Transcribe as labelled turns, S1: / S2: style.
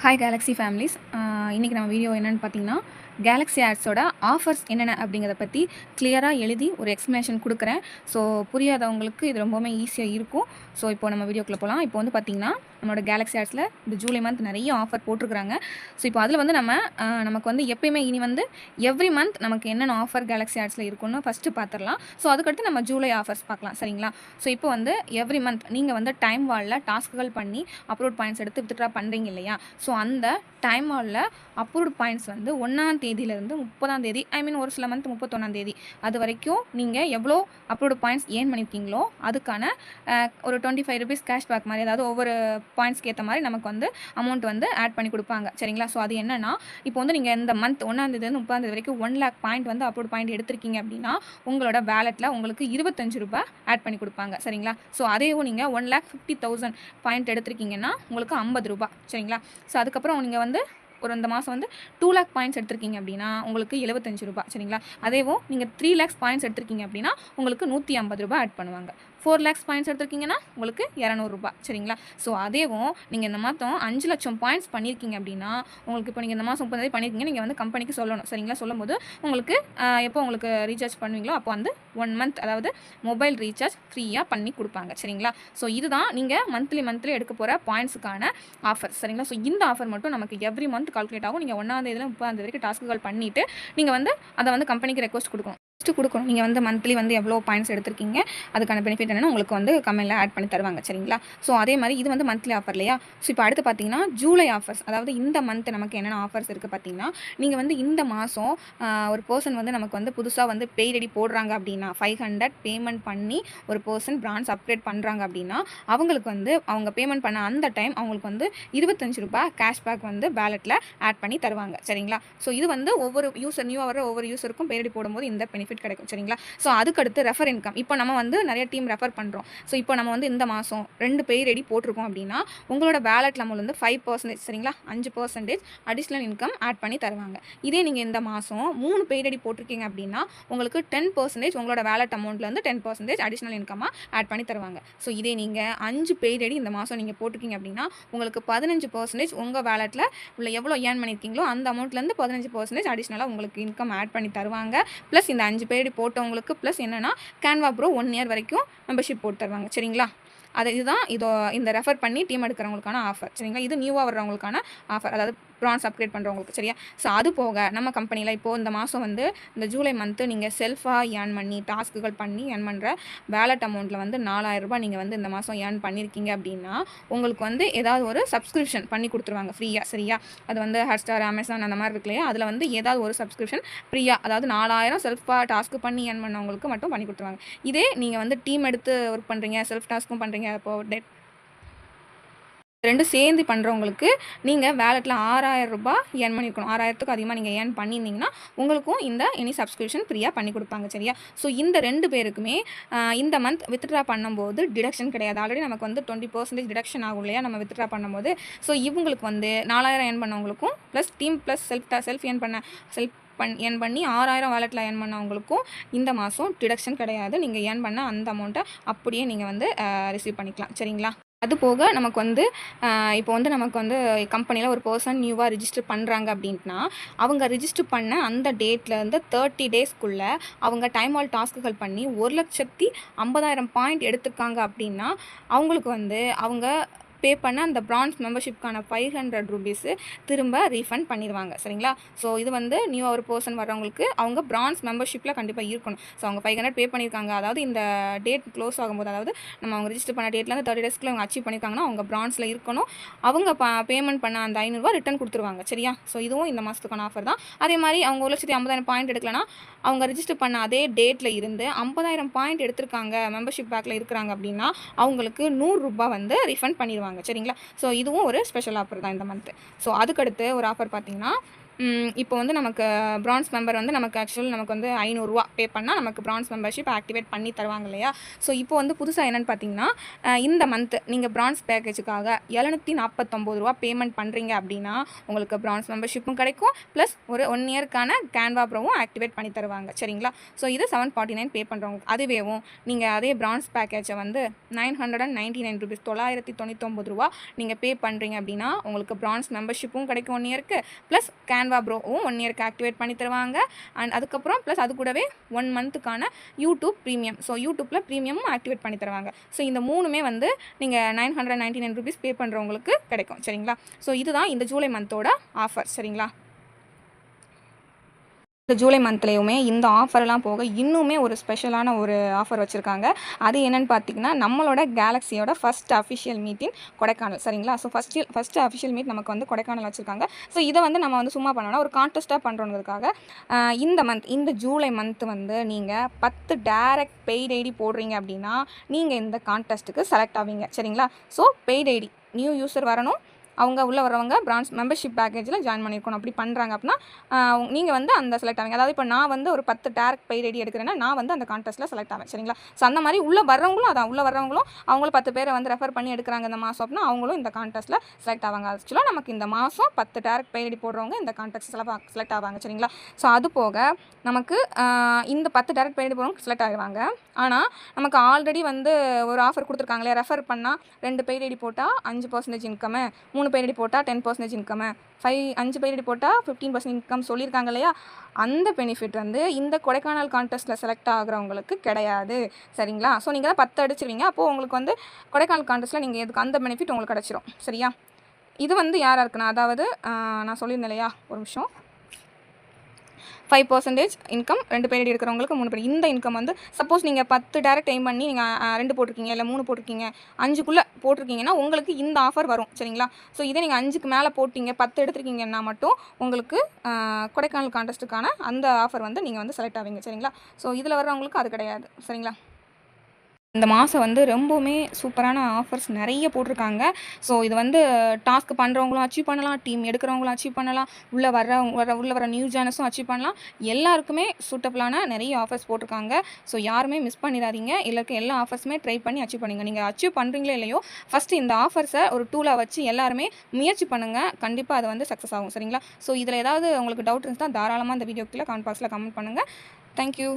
S1: Hi Galaxy families. இன்றைக்கி நம்ம video என்னென்னு பார்த்தீங்கன்னா, கேலக்ஸி ஆட்ஸோட ஆஃபர்ஸ் என்னென்ன அப்படிங்கிறத பற்றி கிளியராக எழுதி ஒரு எக்ஸ்ப்ளனேஷன் கொடுக்குறேன். ஸோ புரியாதவங்களுக்கு இது ரொம்பவுமே ஈஸியாக இருக்கும். ஸோ இப்போ நம்ம வீடியோக்குள்ளே போகலாம். இப்போ வந்து பார்த்திங்கன்னா, நம்மளோட கேலக்ஸி ஆட்ஸில் இந்த ஜூலை மந்த் நிறைய ஆஃபர் போட்டிருக்கிறாங்க. ஸோ இப்போ அதில் வந்து நமக்கு வந்து எப்பயுமே இனி வந்து எவ்ரி மந்த் நமக்கு என்னென்ன ஆஃபர் கேலக்ஸி ஆட்ஸில் இருக்குன்னு ஃபஸ்ட்டு பார்த்துடலாம். ஸோ அதுக்கடுத்து நம்ம ஜூலை ஆஃபர்ஸ் பார்க்கலாம், சரிங்களா? ஸோ இப்போ வந்து எவ்ரி மந்த் நீங்கள் வந்து டைம் வாலில் டாஸ்க்குகள் பண்ணி அப்லோட் பாயிண்ட்ஸ் எடுத்து வித்ட்ரா பண்ணுறீங்க இல்லையா? ஸோ அந்த டைம் வாலில் அப்ரூவ்ட் பாயிண்ட்ஸ் வந்து 1ஆம் தேதியிலேருந்து 30ஆம் தேதி, ஒரு சில மந்த் 31ஆம் தேதி அது வரைக்கும் நீங்கள் எவ்வளோ அப்ரூவ்டு பாயிண்ட்ஸ் ஏர்ன் பண்ணியிருக்கீங்களோ அதுக்கான ஒரு ₹25 கேஷ்பேக் மாதிரி, அதாவது ஒவ்வொரு பாயிண்ட்ஸ்க்கு ஏற்ற மாதிரி நமக்கு வந்து அமௌண்ட் வந்து ஆட் பண்ணி கொடுப்பாங்க, சரிங்களா? ஸோ அது என்னென்னா, இப்போ வந்து நீங்கள் இந்த மந்த் 1ஆம் தேதியிலேருந்து 30ஆம் தேதி வரைக்கும் 1 lakh பாயிண்ட் வந்து அப்ரூவ்ட் பாயிண்ட் எடுத்திருக்கீங்க அப்படின்னா உங்களோட வேலெட்டில் உங்களுக்கு ₹25 ஆட் பண்ணி கொடுப்பாங்க, சரிங்களா? ஸோ அதையும் நீங்கள் 1,50,000 பாயிண்ட் எடுத்திருக்கீங்கன்னா உங்களுக்கு ₹50, சரிங்களா? ஸோ அதுக்கப்புறம் நீங்கள் வந்து ஒரு இந்த மாதம் வந்து 2 lakh பாயிண்ட்ஸ் எடுத்திருக்கீங்க அப்படின்னா உங்களுக்கு ₹75, சரிங்களா? அதேவும் நீங்கள் 3 lakhs பாயிண்ட்ஸ் எடுத்திருக்கீங்க அப்படின்னா உங்களுக்கு ₹150 ஆட் பண்ணுவாங்க. 4 lakhs பாயிண்ட்ஸ் எடுத்திருக்கீங்கன்னா உங்களுக்கு ₹200, சரிங்களா? ஸோ அதேவும் நீங்கள் இந்த மாதம் 5 லட்சம் பாயிண்ட்ஸ் பண்ணியிருக்கீங்க அப்படின்னா உங்களுக்கு இப்போ நீங்கள் இந்த மாதம் 30 தேதி பண்ணியிருக்கீங்க, நீங்கள் வந்து கம்பெனிக்கு சொல்லணும், சரிங்களா? சொல்லும்போது உங்களுக்கு எப்போ உங்களுக்கு ரீசார்ஜ் பண்ணுவீங்களோ அப்போ வந்து 1 month, அதாவது மொபைல் ரீசார்ஜ் ஃப்ரீயாக பண்ணி கொடுப்பாங்க, சரிங்களா? ஸோ இதுதான் நீங்கள் மந்த்லி எடுக்க போகிற பாயிண்ட்ஸுக்கான ஆஃபர், சரிங்களா? ஸோ இந்த ஆஃபர் மட்டும் நமக்கு எவ்ரி மந்த் கால்குலேட் ஆகும். நீங்கள் 1ஆம் தேதியில் 30ஆம் தேதி வரைக்கும் டாஸ்க்குகள் பண்ணிவிட்டு நீங்கள் வந்து அதை வந்து கம்பெனிக்கு ரெக்வஸ்ட் கொடுக்கணும். நீங்கள் வந்து மந்த்லி வந்து எவ்வளோ பாயிண்ட்ஸ் எடுத்திருக்கீங்க, அதுக்கான பெனிஃபிட் என்னென்னு உங்களுக்கு வந்து கமெண்ட்டில் ஆட் பண்ணி தருவாங்க, சரிங்களா? ஸோ அதே மாதிரி இது வந்து மந்த்லி ஆஃபர் இல்லையா? ஸோ இப்போ அடுத்து பார்த்தீங்கன்னா ஜூலை ஆஃபர்ஸ், அதாவது இந்த மந்த் நமக்கு என்னென்ன ஆஃபர்ஸ் இருக்குது பார்த்தீங்கன்னா, நீங்கள் வந்து இந்த மாதம் ஒரு பர்சன் வந்து நமக்கு வந்து புதுசாக வந்து பெய்ட் ஐடி போடுறாங்க அப்படின்னா 500 பேமெண்ட் பண்ணி ஒரு பர்சன் பிரான்ச் அப்கிரேட் பண்ணுறாங்க அப்படின்னா அவங்களுக்கு வந்து அவங்க பேமெண்ட் பண்ண அந்த டைம் அவங்களுக்கு வந்து ₹25 கேஷ்பேக் வந்து வேலெட்டில் ஆட் பண்ணி தருவாங்க, சரிங்களா? ஸோ இது வந்து ஒவ்வொரு யூசர் நியூவாக வர ஒவ்வொரு யூசருக்கும் பெய்ட் ஐடி போடும்போது இந்த பெனிஃபிட் கிடைக்கும், சரிங்களா? ஸோ அதுக்கடுத்து ரெஃபர் இன்கம். இப்போ நம்ம வந்து நிறைய டீம் ரெஃபர் பண்ணுறோம். ஸோ இப்போ நம்ம வந்து இந்த மாதம் 2 பெய்ட் ஐடி போட்டிருக்கோம் அப்படின்னா உங்களோட வேலெட்டில் நம்ம வந்து 5%, சரிங்களா, 5% அடிஷ்னல் இன்கம் ஆட் பண்ணி தருவாங்க. இதே நீங்கள் இந்த மாதம் 3 பெய்ட் ஐடி போட்டிருக்கீங்க அப்படின்னா உங்களுக்கு 10% உங்களோட வேலெட் அமௌண்ட்லேருந்து 10% அடிஷ்னல் இன்கமாக ஆட் பண்ணி தருவாங்க. ஸோ இதே நீங்கள் 5 பெய்ட் ஐடி இந்த மாதம் நீங்கள் போட்டிருக்கீங்க அப்படின்னா உங்களுக்கு 15% உங்கள் வேலெட்டில் உள்ள எவ்வளோ ஏர்ன் பண்ணியிருக்கீங்களோ அந்த அமௌண்ட்லேருந்து 15% அடிஷ்னலாக உங்களுக்கு இன்கம் ஆட் பண்ணி தருவாங்க. ப்ளஸ் இந்த 5 பேர் போட்டவங்களுக்கு ப்ளஸ் என்னென்னா கேன்வா ப்ரோ 1 year வரைக்கும் மெம்பர்ஷிப் போட்டு தருவாங்க, சரிங்களா? இதுதான் இந்த ரெஃபர் பண்ணி டீம் எடுக்கிறவங்களுக்கான ஆஃபர், சரிங்களா? இது நியூவாக வர்றவங்களுக்கான ஆஃபர், அதாவது ப்ரான்ஸ் அப்கிரேட் பண்ணுறவங்களுக்கு, சரியா? ஸோ அது போக நம்ம கம்பெனியில் இப்போது இந்த மாதம் வந்து இந்த ஜூலை மந்த்து நீங்கள் செல்ஃபாக ஏர்ன் பண்ணி டாஸ்க்குகள் பண்ணி ஏர்ன் பண்ணுற வேலட் அமௌண்ட்டில் வந்து ₹4000 நீங்கள் வந்து இந்த மாதம் ஏர்ன் பண்ணியிருக்கீங்க அப்படின்னா உங்களுக்கு வந்து ஏதாவது ஒரு சப்ஸ்கிரிப்ஷன் பண்ணி கொடுத்துருவாங்க ஃப்ரீயாக, சரியா? அது வந்து ஹாட்ஸ்டார், அமேசான் அந்த மாதிரி இருக்கு இல்லையா? அதில் வந்து ஏதாவது ஒரு சப்ஸ்கிரிப்ஷன் ஃப்ரீயாக, அதாவது 4000 செல்ஃபாக டாஸ்க்கு பண்ணி ஏர்ன் பண்ணவங்களுக்கு மட்டும் பண்ணி கொடுத்துருவாங்க. இதே நீங்கள் வந்து டீம் எடுத்து ஒர்க் பண்ணுறீங்க, செல்ஃப் டாஸ்க்கும் பண்ணுறீங்க, அப்போது ரெண்டும் சேர்ந்து பண்ணுறவங்களுக்கு நீங்கள் வேலெட்டில் ₹6000 ஏர்ன் பண்ணியிருக்கணும். 6000த்துக்கு அதிகமாக நீங்கள் ஏர்ன் பண்ணியிருந்தீங்கன்னா உங்களுக்கும் இந்த எனி சப்ஸ்கிரிப்ஷன் ஃப்ரீயாக பண்ணி கொடுப்பாங்க, சரியா? ஸோ இந்த 2 பேருக்குமே இந்த மந்த் வித்ட்ரா பண்ணும்போது டிடக்ஷன் கிடையாது. ஆல்ரெடி நமக்கு வந்து 20% டிடக்ஷன் ஆகும் இல்லையா நம்ம வித்ட்ரா பண்ணும்போது? ஸோ இவங்களுக்கு வந்து 4000 ஏர்ன் பண்ணவங்களுக்கும் plus team plus self earn பண்ணி 6000 வேலெட்டில் ஏர்ன் பண்ணவங்களுக்கும் இந்த மாதம் டிடக்ஷன் கிடையாது. நீங்கள் ஏர்ன் பண்ண அந்த அமௌண்ட்டை அப்படியே நீங்கள் வந்து ரிசீவ் பண்ணிக்கலாம், சரிங்களா? அது போக நமக்கு வந்து இப்போ வந்து நமக்கு வந்து கம்பெனியில் ஒரு பர்சன் நியூவாக ரிஜிஸ்டர் பண்ணுறாங்க அப்படின்ட்டுனா அவங்க ரிஜிஸ்டர் பண்ண அந்த டேட்லேருந்து 30 டேஸ்க்குள்ளே அவங்க டைம் ஆல் டாஸ்க்குகள் பண்ணி 1,50,000 பாயிண்ட் எடுத்திருக்காங்க அப்படின்னா அவங்களுக்கு வந்து அவங்க பே பண்ண அந்த பிரான்ஸ் மெம்பர்ஷிப்கான ₹500 திரும்ப ரீஃபண்ட் பண்ணிடுவாங்க, சரிங்களா? ஸோ இது வந்து நியூவாக ஒரு பர்சன் வர்றவங்களுக்கு அவங்க பிரான்ஸ் மெம்பர்ஷிப்பில் கண்டிப்பாக இருக்கணும். ஸோ அவங்க 500 பே பண்ணியிருக்காங்க, அதாவது இந்த டேட் க்ளோஸ் ஆகும்போது, அதாவது நம்ம அவங்க ரிஜிஸ்டர் பண்ண டேட்லேருந்து 30 டேஸ்க்குள்ள அவங்க அச்சீவ் பண்ணியிருக்காங்கன்னா அவங்க பிரான்ஸில் இருக்கணும். அவங்க பேமெண்ட் பண்ண அந்த ₹500 ரிட்டன் கொடுத்துருவாங்க, சரியா? ஸோ இதுவும் இந்த மாதத்துக்கான ஆஃபர் தான். அதே மாதிரி அவங்க 1,50,000 பாயிண்ட் எடுக்கலன்னா அவங்க ரிஜிஸ்டர் பண்ண அதே டேட்டில் இருந்து 50,000 பாயிண்ட் எடுத்திருக்காங்க, மெம்பர்ஷிப் பேக்கில் இருக்கிறாங்க அப்படின்னா அவங்களுக்கு ₹100 வந்து ரீஃபண்ட் பண்ணிடுவாங்க, சரிங்களா? ஸோ இதுவும் ஒரு ஸ்பெஷல் ஆஃபர் தான் இந்த மந்த்து. ஸோ அதுக்கடுத்து ஒரு ஆஃபர் பார்த்தீங்கன்னா இப்போ வந்து நமக்கு பிரான்ஸ் மெம்பர் வந்து நமக்கு நமக்கு வந்து ரூ. 500 பே பண்ணால் நமக்கு பிரான்ஸ் மெம்பர்ஷிப் ஆக்டிவேட் பண்ணி தருவாங்க இல்லையா? ஸோ இப்போ வந்து புதுசாக என்னென்னு பார்த்தீங்கன்னா, இந்த மந்த்து நீங்கள் பிரான்ஸ் பேக்கேஜுக்காக ரூ. 749 பேமெண்ட் பண்ணுறீங்க அப்படின்னா உங்களுக்கு பிரான்ஸ் மெம்பர்ஷிப்பும் கிடைக்கும், ப்ளஸ் ஒரு 1 இயர்க்கான கேன்வா ப்ரோவும் ஆக்டிவேட் பண்ணி தருவாங்க. சரிங்களா? ஸோ இது 749 பே பண்ணுறவங்க. அதுவேவும் நீங்கள் அதே பிரான்ஸ் பேக்கேஜை வந்து ₹999 999 நீங்கள் பே பண்ணுறீங்க அப்படின்னா உங்களுக்கு பிரான்ஸ் மெம்பர்ஷிப்பும் கிடைக்கும் 1 இயருக்கு, ப்ளஸ் கேன்வா ப்ரோவும் 1 இயருக்கு ஆக்டிவேட் பண்ணி தருவாங்க. அண்ட் அதுக்கப்புறம் ப்ளஸ் அது கூடவே 1 மந்த்துக்கான யூடியூப் ப்ரீமியம், ஸோ யூடியூப்பில் ப்ரீமியமும் ஆக்டிவேட் பண்ணி தருவாங்க. ஸோ இந்த 3மே வந்து நீங்கள் ₹999 பே பண்ணுறவங்களுக்கு கிடைக்கும். சரிங்களா? ஸோ இதுதான் இந்த ஜூலை மந்தோட ஆஃபர். சரிங்களா? இந்த ஜூலை மந்த்லேயுமே இந்த ஆஃபர்லாம் போக இன்னுமே ஒரு ஸ்பெஷலான ஒரு ஆஃபர் வச்சுருக்காங்க. அது என்னென்னு பார்த்தீங்கன்னா, நம்மளோட கேலக்ஸியோட first official meet in Kodaikanal. சரிங்களா? ஸோ ஃபஸ்ட்டு அஃபிஷியல் மீட் நமக்கு வந்து கொடைக்கானல் வச்சுருக்காங்க. ஸோ இதை வந்து நம்ம வந்து சும்மா பண்ணோம்னா ஒரு கான்டெஸ்ட்டாக பண்ணுறோங்கிறதுக்காக இந்த ஜூலை மந்த் வந்து நீங்கள் 10 டைரக்ட் பெய்ட் ஐடி போடுறீங்க அப்படின்னா நீங்கள் இந்த கான்டெஸ்ட்டுக்கு செலக்ட் ஆவீங்க. சரிங்களா? So paid ID new user வரணும், அவங்க உள்ளே வரவங்க பிரான்ஸ் மெம்பர்ஷிப் பேக்கேஜில் ஜாயின் பண்ணியிருக்கணும். அப்படி பண்ணுறாங்க அப்படின்னா நீங்கள் வந்து அந்த செலக்ட் ஆவீங்க. அதாவது இப்போ நான் வந்து ஒரு 10 டேரக்ட் பெய்ட் ஐடி எடுக்கிறேன்னா நான் வந்து அந்த கான்டெஸ்ட்டில் செலக்ட் ஆவேன். சரிங்களா? ஸோ அந்த மாதிரி உள்ளே வர்றவங்களும் அவங்களும் 10 பேரை வந்து ரெஃபர் பண்ணி எடுக்கிறாங்க இந்த மாதம் அப்படின்னா அவங்களும் இந்த கான்டெஸ்ட்டில் செலக்ட் ஆவாங்க. ஆக்சுவலாக நமக்கு இந்த மாதம் 10 டேரக்ட் பெய்ட் ஐடி போடுறவங்க இந்த கான்டெஸ்ட் செலக்ட் ஆவாங்க. சரிங்களா? ஸோ அது போக நமக்கு இந்த 10 டேரக்ட் பெய்ட் ஐடி போடுறவங்க செலக்ட் ஆகிடுவாங்க. ஆனால் நமக்கு ஆல்ரெடி வந்து ஒரு ஆஃபர் கொடுத்துருக்காங்களே, ரெஃபர் பண்ணால் 2 பெய்ட் ஐடி போட்டால் 5% இன்கமு, 3 பெய்ட் ஐடி போட்டால் 10% இன்கமு, 5 பெய்ட் ஐடி போட்டால் 15% இன்கம் சொல்லியிருக்காங்க இல்லையா? அந்த பெனிஃபிட் வந்து இந்த கொடைக்கானல் கான்டெஸ்ட்டில் செலக்ட் ஆகிறவங்களுக்கு கிடையாது. சரிங்களா? ஸோ நீங்கள் தான் 10 அடிச்சிருவீங்க. அப்போது உங்களுக்கு வந்து கொடைக்கானல் கான்டெஸ்ட்டில் நீங்கள் எதுக்கு அந்த பெனிஃபிட் உங்களுக்கு கிடச்சிரும். சரியா? இது வந்து யாராக இருக்குன்னா, அதாவது நான் சொல்லியிருந்தேன் இல்லையா, ஒரு நிமிஷம், 5% இன்கம் 2 பெய்ட் ஐடி இருக்கிறவங்களுக்கு 3 பெய்ட். இந்த இன்கம் வந்து சப்போஸ் நீங்கள் 10 டைரக்ட் டைம் பண்ணி நீங்கள் 2 போட்டிருக்கீங்க, இல்லை 3 போட்டிருக்கீங்க, 5க்குள்ளே போட்டிருக்கீங்கன்னா உங்களுக்கு இந்த ஆஃபர் வரும். சரிங்களா? ஸோ இதே நீங்கள் 5க்கு மேலே போட்டிங்க, 10 எடுத்துருக்கீங்கன்னா மட்டும் உங்களுக்கு கொடைக்கானல் கான்டெஸ்ட்டுக்கான அந்த ஆஃபர் வந்து நீங்கள் வந்து செலக்ட் ஆவீங்க. சரிங்களா? ஸோ இதில் வர்றவங்களுக்கு அது கிடையாது. சரிங்களா? இந்த மாதம் வந்து ரொம்பவுமே சூப்பரான ஆஃபர்ஸ் நிறைய போட்டிருக்காங்க. ஸோ இது வந்து டாஸ்க் பண்ணுறவங்களும் அச்சீவ் பண்ணலாம், டீம் எடுக்கிறவங்களும் அச்சீவ் பண்ணலாம், உள்ளே வர நியூ ஜாயினர்ஸும் அச்சீவ் பண்ணலாம். எல்லாருக்குமே சூட்டபிளான நிறைய ஆஃபர்ஸ் போட்டிருக்காங்க. ஸோ யாருமே மிஸ் பண்ணிடாதீங்க. எல்லா ஆஃபர்ஸுமே ட்ரை பண்ணி அச்சீவ் பண்ணுங்கள். நீங்கள் அச்சீவ் பண்ணுறீங்களோ இல்லையோ, ஃபஸ்ட்டு இந்த ஆஃபர்ஸை ஒரு டூலாக வச்சு எல்லாருமே முயற்சி பண்ணுங்கள். கண்டிப்பாக அது வந்து சக்ஸஸ் ஆகும். சரிங்களா? ஸோ இதில் ஏதாவது உங்களுக்கு டவுட் இருந்துச்சுன்னா தாராளமாக இந்த வீடியோக்குள்ளே கமெண்ட் பாக்ஸில் கமெண்ட் பண்ணுங்கள். தேங்க்யூ.